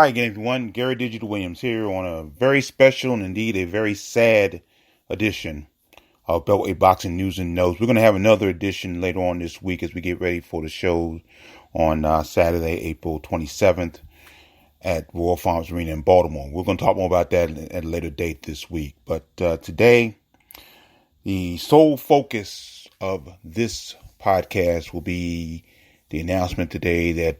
Hi again, everyone. Gary Digital Williams here on a very special and indeed a very sad edition of Beltway Boxing News and Notes. We're going to have another edition later on this week as we get ready for the show on Saturday, April 27th at Royal Farms Arena in Baltimore. We're going to talk more about that at a later date this week. But today, the sole focus of this podcast will be the announcement today that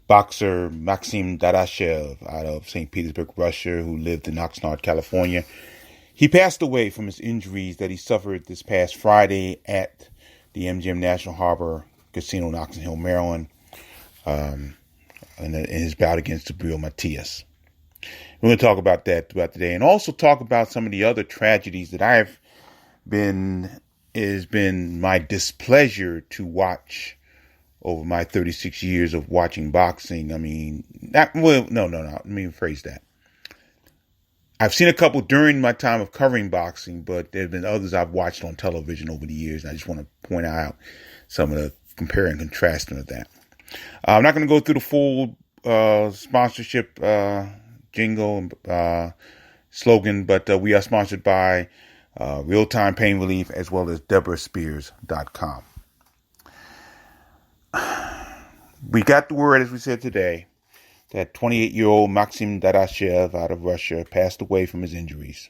boxer Maxim Dadashev out of St. Petersburg, Russia, who lived in Oxnard, California. He passed away from his injuries that he suffered this past Friday at the MGM National Harbor Casino in Oxon Hill, Maryland, in his bout against Gabriel Matias. We're going to talk about that throughout the day and also talk about some of the other tragedies that it has been my displeasure to watch over my 36 years of watching boxing. Let me rephrase that. I've seen a couple during my time of covering boxing, but there have been others I've watched on television over the years, and I just want to point out some of the compare and contrasting of that. I'm not going to go through the full sponsorship jingle and slogan, but we are sponsored by Real Time Pain Relief as well as DeborahSpears.com. We got the word, as we said today, that 28-year-old Maxim Dadashev out of Russia passed away from his injuries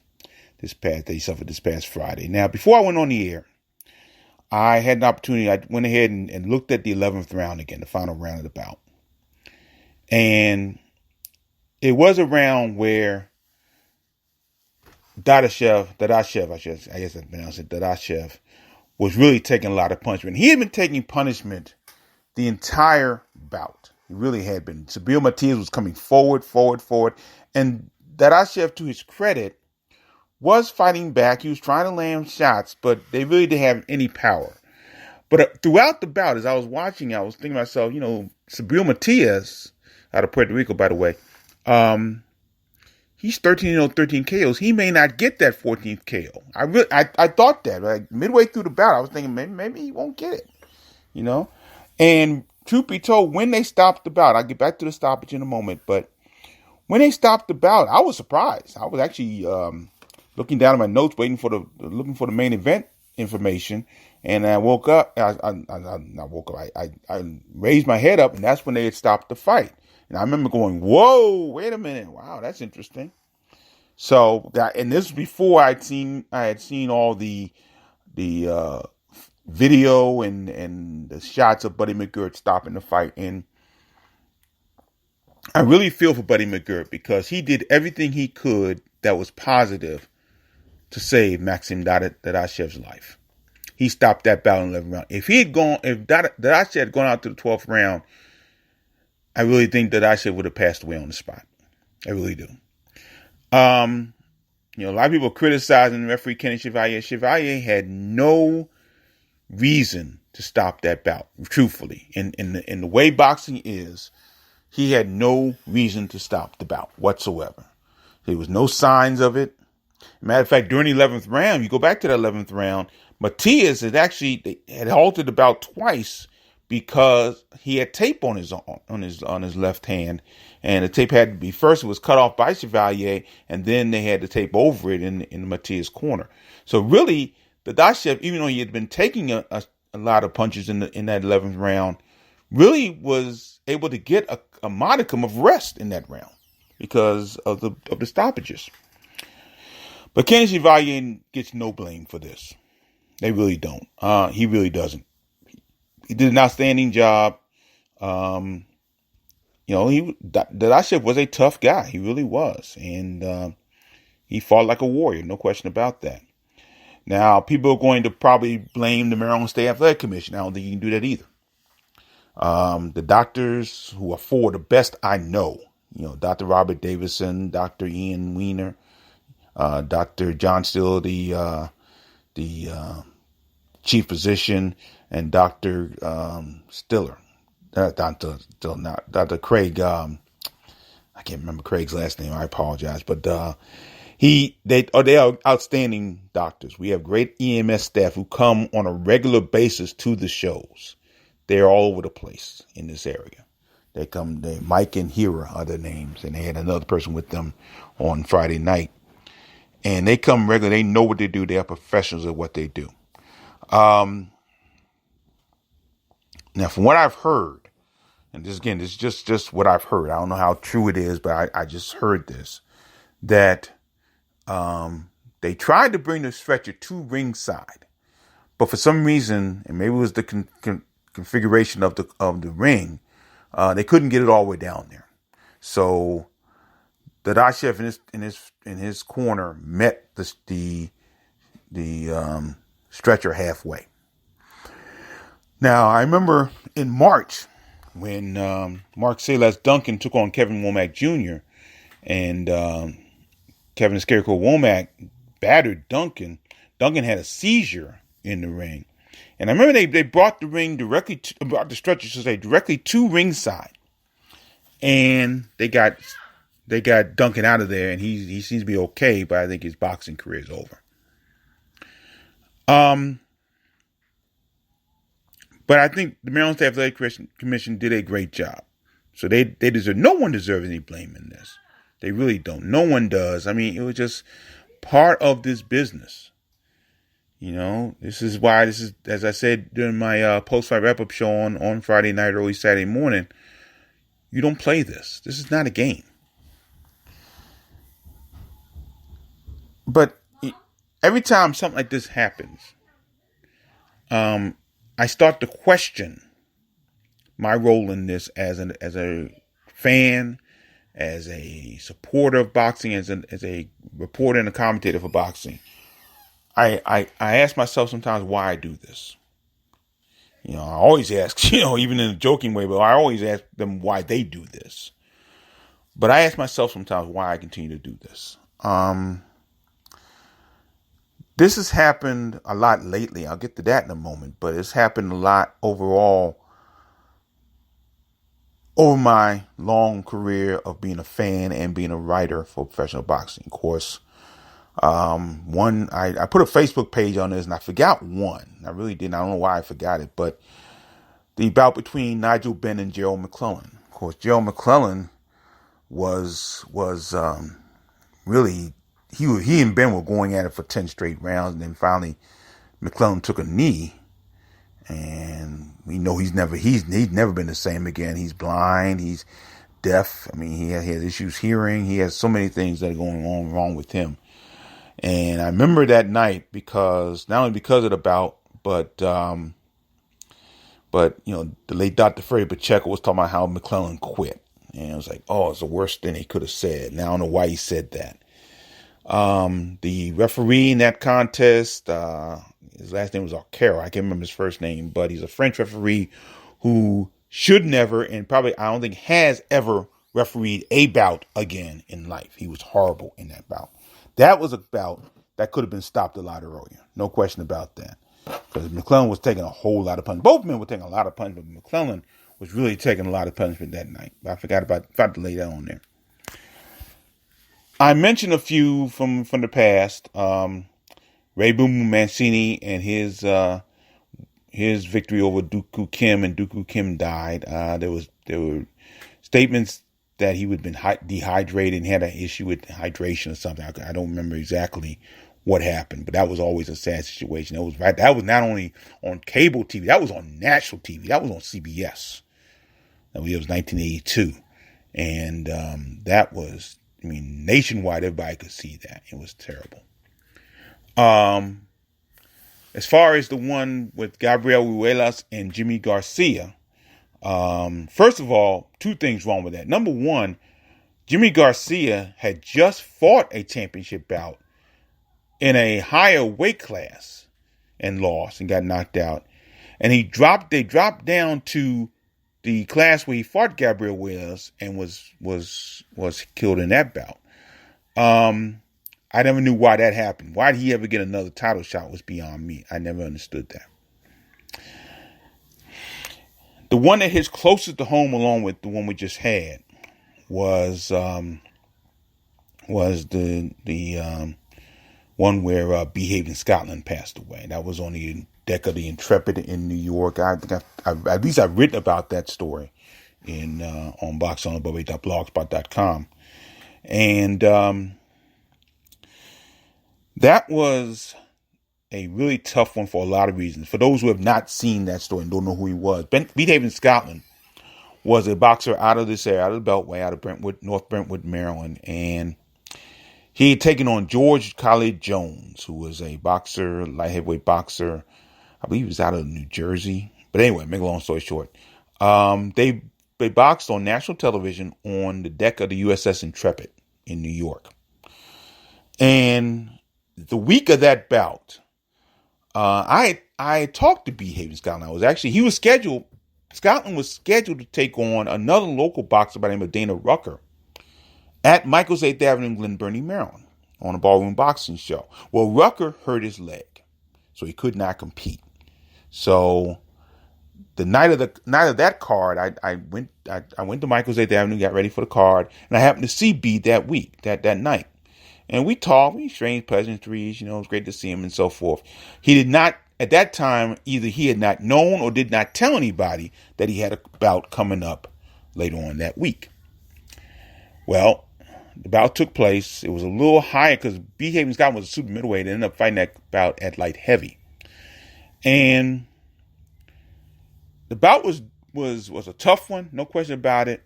that he suffered this past Friday. Now, before I went on the air, I had an opportunity. I went ahead and looked at the 11th round again, the final round of the bout. And it was a round where Dadashev, was really taking a lot of punishment. He had been taking punishment the entire bout. He really had been. Gabriel Matias was coming forward. And Dadashev, to his credit, was fighting back. He was trying to land shots, but they really didn't have any power. But throughout the bout, as I was watching, I was thinking to myself, Gabriel Matias, out of Puerto Rico, by the way, he's 13 KOs. He may not get that 14th KO. I thought that. Like, midway through the bout, I was thinking maybe he won't get it, And truth be told, when they stopped the bout, I'll get back to the stoppage in a moment, but when they stopped the bout, I was surprised. I was actually looking down at my notes, looking for the main event information, and I woke up. I raised my head up, and that's when they had stopped the fight. And I remember going, "Whoa, wait a minute! Wow, that's interesting." So and this was before I had seen all the video and the shots of Buddy McGirt stopping the fight. And I really feel for Buddy McGirt because he did everything he could that was positive to save Maxim Dadashev's life. He stopped that bout in the 11th round. If Dadashev had gone out to the 12th round, I really think Dadashev would have passed away on the spot. I really do. A lot of people criticizing referee Kenny Chevalier. Chevalier had no reason to stop that bout, truthfully. In the way boxing is, he had no reason to stop the bout whatsoever. There was no signs of it. Matter of fact, during the 11th round, you go back to the 11th round, Matias had halted the bout twice because he had tape on his left hand, and the tape had to be first. It was cut off by Chevalier, and then they had the tape over it in the Matias corner. So really, Dadashev, even though he had been taking a lot of punches in that 11th round, really was able to get a modicum of rest in that round because of the stoppages. But Kenny Chevalier gets no blame for this. They really don't. He really doesn't. He did an outstanding job. Dadashev was a tough guy. He really was, and he fought like a warrior. No question about that. Now, people are going to probably blame the Maryland State Athletic Commission. I don't think you can do that either. The doctors who are for the best I know, Dr. Robert Davison, Dr. Ian Weiner, Dr. John Still, the chief physician, and Dr. Stiller, Dr. Craig. I can't remember Craig's last name. I apologize, but they are outstanding doctors. We have great EMS staff who come on a regular basis to the shows. They're all over the place in this area. Mike and Hira are their names, and they had another person with them on Friday night. And they come regular. They know what they do. They are professionals at what they do. Now, from what I've heard, and this is just what I've heard. I don't know how true it is, but I just heard this, that they tried to bring the stretcher to ringside, but for some reason, and maybe it was the configuration of the ring, they couldn't get it all the way down there. So Dadashev in his corner met the stretcher halfway. Now, I remember in March when Mark Saylas Duncan took on Kevin Womack Jr. and Kevin Scarecrow Womack battered Duncan. Duncan had a seizure in the ring. And I remember they brought the ring brought the stretcher directly to ringside. And they got Duncan out of there, and he seems to be okay, but I think his boxing career is over. But I think the Maryland State Athletic Commission did a great job. So they deserve, no one deserves any blame in this. They really don't. No one does. I mean, it was just part of this business. You know, this is why as I said during my post-fight wrap-up show on Friday night, early Saturday morning, you don't play this. This is not a game. But every time something like this happens, I start to question my role in this as a fan, as a supporter of boxing, as a reporter and a commentator for boxing. I ask myself sometimes why I do this. You know, I always ask, even in a joking way, but I always ask them why they do this. But I ask myself sometimes why I continue to do this. This has happened a lot lately. I'll get to that in a moment, but it's happened a lot overall over my long career of being a fan and being a writer for professional boxing. Of course, I put a Facebook page on this, and I forgot one. I really didn't. I don't know why I forgot it, but the bout between Nigel Benn and Gerald McClellan. Of course, Gerald McClellan was really. He and Ben were going at it for 10 straight rounds, and then finally McClellan took a knee, and we know he's never been the same again. He's blind, he's deaf. I mean, he has issues hearing. He has so many things that are going on wrong with him. And I remember that night because not only because of the bout, but the late Dr. Freddie Pacheco was talking about how McClellan quit, and it was like, oh, it's the worst thing he could have said. Now I don't know why he said that. The referee in that contest, his last name was Arcaro. I can't remember his first name, but he's a French referee who should never, and probably I don't think has ever refereed a bout again in life. He was horrible in that bout. That was a bout that could have been stopped a lot earlier. No question about that. Because McClellan was taking a whole lot of punishment. Both men were taking a lot of punishment, but McClellan was really taking a lot of punishment that night. But I forgot to lay that on there. I mentioned a few from the past. Ray Boom Mancini and his victory over Dooku Kim, and Dooku Kim died. There were statements that he would have been dehydrated and had an issue with hydration or something. I don't remember exactly what happened, but that was always a sad situation. That was not only on cable TV, that was on national TV. That was on CBS. It was 1982, and that was. I mean, nationwide, everybody could see that. It was terrible. As far as the one with Gabriel Ruelas and Jimmy Garcia, first of all, two things wrong with that. Number one, Jimmy Garcia had just fought a championship bout in a higher weight class and lost and got knocked out. And they dropped down to the class where he fought Gabriel Ruelas and was killed in that bout. I never knew why that happened. Why did he ever get another title shot was beyond me. I never understood that. The one that hits closest to home, along with the one we just had, was the one where Behaving Scotland passed away. That was on the deck of the Intrepid in New York. At least I've written about that story on boxonabove8.blogspot.com. And that was a really tough one for a lot of reasons. For those who have not seen that story and don't know who he was, Beethaven Scotland was a boxer out of this area, out of the Beltway, out of Brentwood, North Brentwood, Maryland. And he had taken on George Khalid Jones, who was a boxer, light heavyweight boxer. I believe he was out of New Jersey. But anyway, make a long story short. They boxed on national television on the deck of the USS Intrepid in New York. And the week of that bout, I talked to Beethaven Scotland. Scotland was scheduled to take on another local boxer by the name of Dana Rucker at Michael's 8th Avenue in Glen Burnie, Maryland, on a ballroom boxing show. Well, Rucker hurt his leg, so he could not compete. So the night of that card, I went to Michael's 8th Avenue, got ready for the card, and I happened to see B that night. And we talked, we exchanged pleasantries, it was great to see him and so forth. He did not, at that time, either he had not known or did not tell anybody that he had a bout coming up later on that week. Well, the bout took place. It was a little higher because Beethaven Scotland was a super middleweight and ended up fighting that bout at light heavy. And the bout was a tough one, no question about it.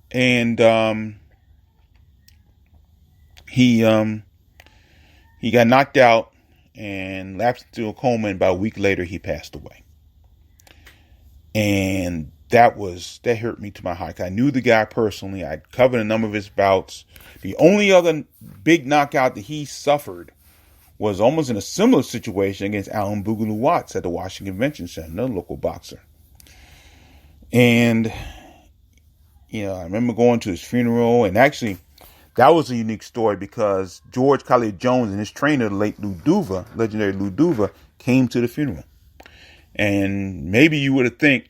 And he got knocked out and lapsed into a coma, and about a week later he passed away. And that hurt me to my heart. I knew the guy personally. I'd covered a number of his bouts. The only other big knockout that he suffered was almost in a similar situation against Alan Boogaloo Watts at the Washington Convention Center, another local boxer. And, I remember going to his funeral, and actually that was a unique story because George Khalid Jones and his trainer, the late legendary Lou Duva, came to the funeral. And maybe you would think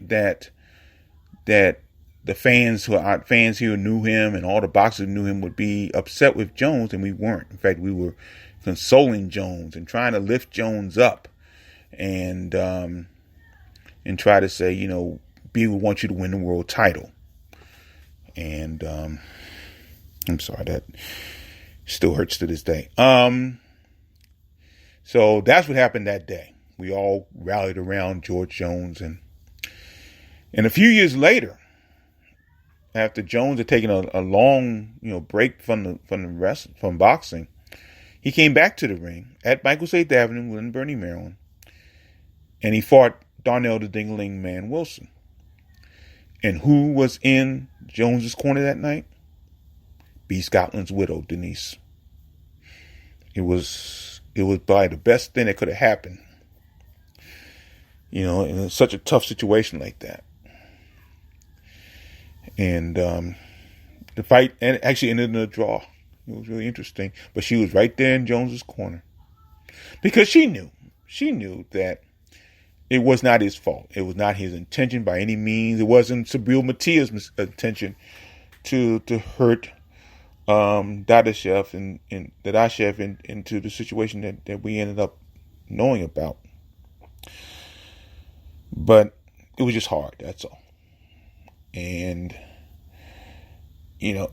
that the fans who knew him and all the boxers who knew him would be upset with Jones, and we weren't. In fact, we were consoling Jones and trying to lift Jones up and try to say, B would want you to win the world title. And I'm sorry, that still hurts to this day. So that's what happened that day. We all rallied around George Jones, and a few years later, after Jones had taken a long, break from boxing, he came back to the ring at Michael's 8th Avenue, Glen Burnie, Maryland, and he fought Darnell the Dingling Man Wilson. And who was in Jones's corner that night? B. Scotland's widow, Denise. It was probably the best thing that could have happened, in such a tough situation like that. And the fight actually ended in a draw. It was really interesting. But she was right there in Jones's corner. Because she knew that it was not his fault. It was not his intention by any means. It wasn't Sabril Matia's intention to hurt Dadashev into the situation that we ended up knowing about. But it was just hard, that's all. And,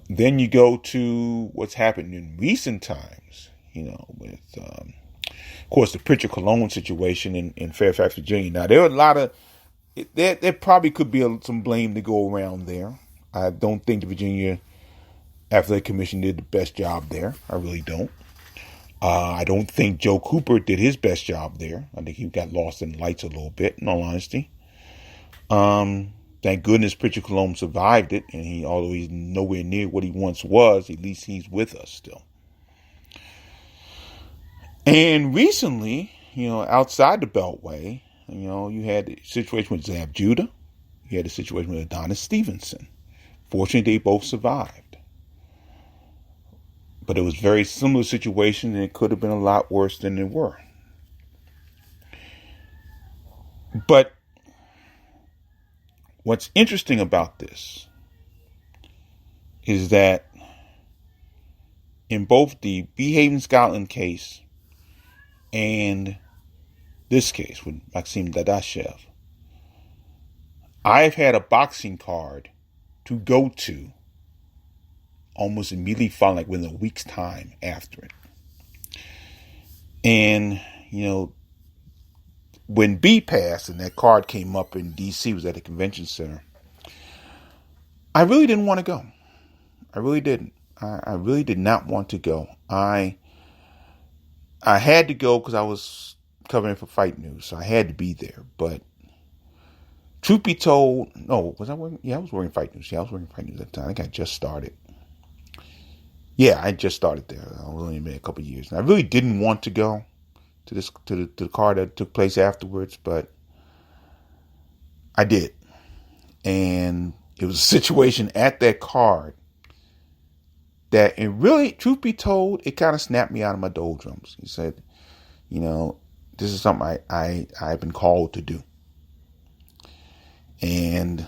then you go to what's happened in recent times, with, of course, the Pritchard Cologne situation in Fairfax, Virginia. Now, there are a lot of, there probably could be some blame to go around there. I don't think the Virginia Athletic Commission did the best job there. I really don't. I don't think Joe Cooper did his best job there. I think he got lost in the lights a little bit, in all honesty. Thank goodness Pritchard Cologne survived it, and although he's nowhere near what he once was, at least he's with us still. And recently, outside the Beltway, you had the situation with Zab Judah. You had the situation with Adonis Stevenson. Fortunately, they both survived. But it was a very similar situation, and it could have been a lot worse than they were. But what's interesting about this is that in both the Beethaven Scotland case and this case with Maxim Dadashev, I've had a boxing card to go to almost immediately following, like within a week's time after it. And, when B passed and that card came up in D.C., was at the convention center, I really didn't want to go. I really didn't. I really did not want to go. I had to go because I was covering for Fight News, so I had to be there. But truth be told, no, was I working? Yeah, I was working Fight News. Yeah, I was working Fight News at the time. I think I just started. Yeah, I just started there. I was only been a couple of years. And I really didn't want to go to the card that took place afterwards, but I did. And it was a situation at that card that, and really, truth be told, it kind of snapped me out of my doldrums. He said, this is something I've been called to do. And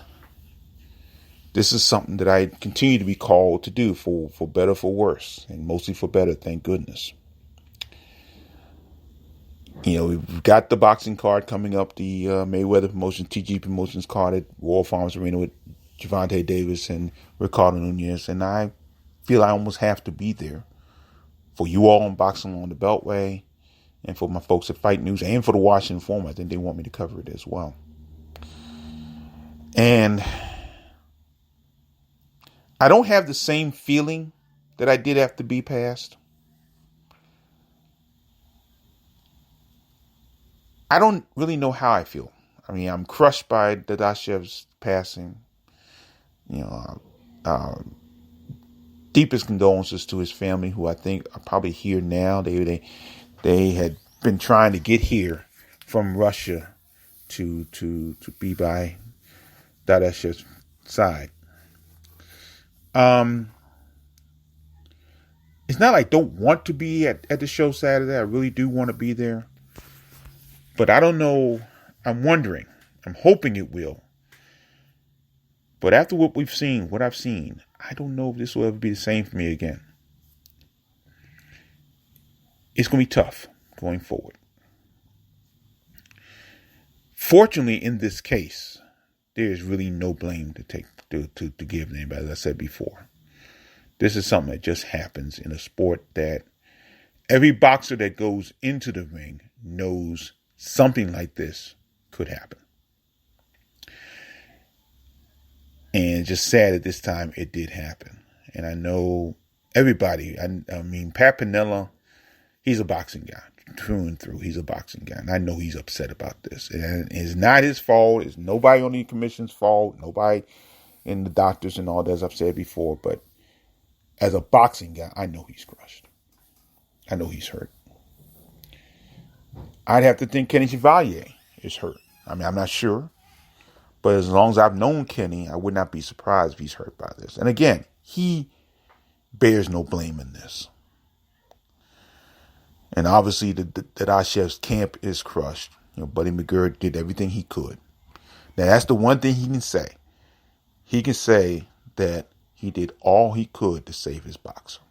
this is something that I continue to be called to do for better, for worse, and mostly for better, thank goodness. We've got the boxing card coming up, the Mayweather Promotions, TG Promotions card at Royal Farms Arena with Gervonta Davis and Ricardo Nunez, and I feel I almost have to be there for you all on Boxing on the Beltway, and for my folks at Fight News, and for the Washington Forum. I think they want me to cover it as well. And I don't have the same feeling that I did after B passed. I don't really know how I feel. I mean, I'm crushed by Dadashev's passing. Deepest condolences to his family, who I think are probably here now. They had been trying to get here from Russia to be by Dadashev's side. It's not like I don't want to be at the show Saturday. I really do want to be there. But I don't know. I'm wondering. I'm hoping it will. But after what I've seen, I don't know if this will ever be the same for me again. It's going to be tough going forward. Fortunately, in this case, there is really no blame to give anybody, as I said before. This is something that just happens in a sport that every boxer that goes into the ring knows something like this could happen. And it's just sad at this time it did happen. And I know everybody, I mean, Pat Pinella, he's a boxing guy. Through and through, he's a boxing guy. And I know he's upset about this. And it's not his fault. It's nobody on the commission's fault. Nobody in the doctors and all that, as I've said before. But as a boxing guy, I know he's crushed. I know he's hurt. I'd have to think Kenny Chevalier is hurt. I mean, I'm not sure. But as long as I've known Kenny, I would not be surprised if he's hurt by this. And again, he bears no blame in this. And obviously, the Dadashev's camp is crushed. Buddy McGirt did everything he could. Now, that's the one thing he can say. He can say that he did all he could to save his boxer.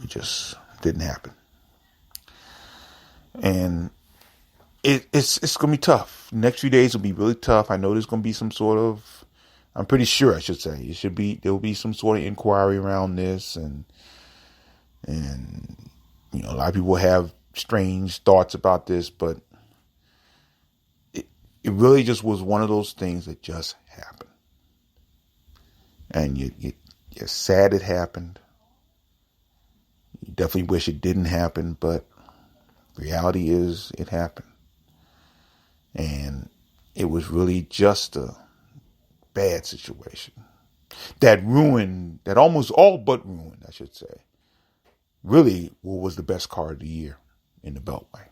It just didn't happen. And it's going to be tough. The next few days will be really tough. I know there's going to be some sort of, I'm pretty sure I should say, there will be some sort of inquiry around this. And a lot of people have strange thoughts about this, but it really just was one of those things that just happened. And you're sad it happened. You definitely wish it didn't happen, but reality is it happened. And it was really just a bad situation that almost all but ruined, I should say, really what was the best card of the year in the Beltway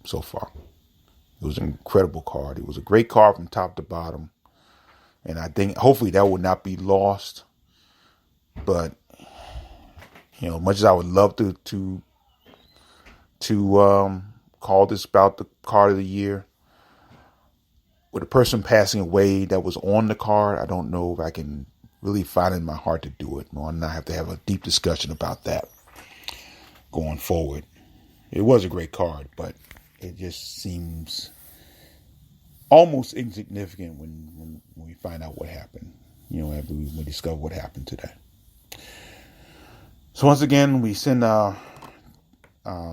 so far. It was an incredible card. It was a great card from top to bottom. And I think hopefully that will not be lost. But, much as I would love to call this about the card of the year, with a person passing away that was on the card, I don't know if I can really find it in my heart to do it. And I have to have a deep discussion about that going forward. It was a great card, but it just seems almost insignificant when we find out what happened. After we discover what happened today. So once again, we send our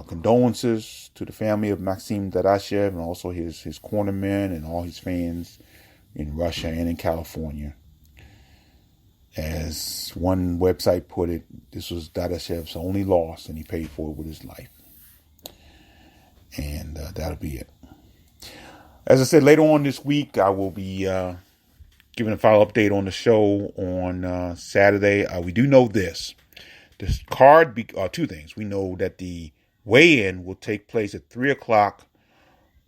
condolences to the family of Maxim Dadashev and also his cornermen and all his fans in Russia and in California. As one website put it, this was Dadashev's only loss, and he paid for it with his life. And that'll be it. As I said, later on this week, I will be giving a final update on the show on Saturday. We do know this. This card, two things. We know that the weigh-in will take place at 3 o'clock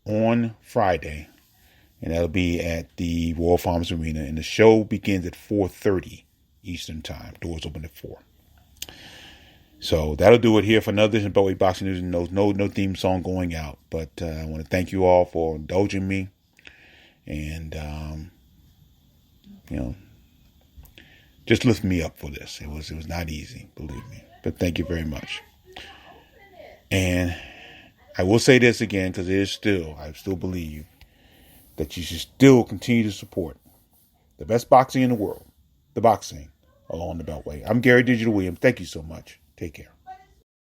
on Friday, and that'll be at the Royal Farms Arena. And the show begins at 4:30 Eastern Time. Doors open at 4. So that'll do it here for another edition of Beltway Boxing News. And no theme song going out. But I want to thank you all for indulging me. And, just lift me up for this. It was not easy, believe me. But thank you very much. And I will say this again, because I still believe that you should still continue to support the best boxing in the world, the boxing along the Beltway. I'm Gary Digital Williams. Thank you so much. Take care.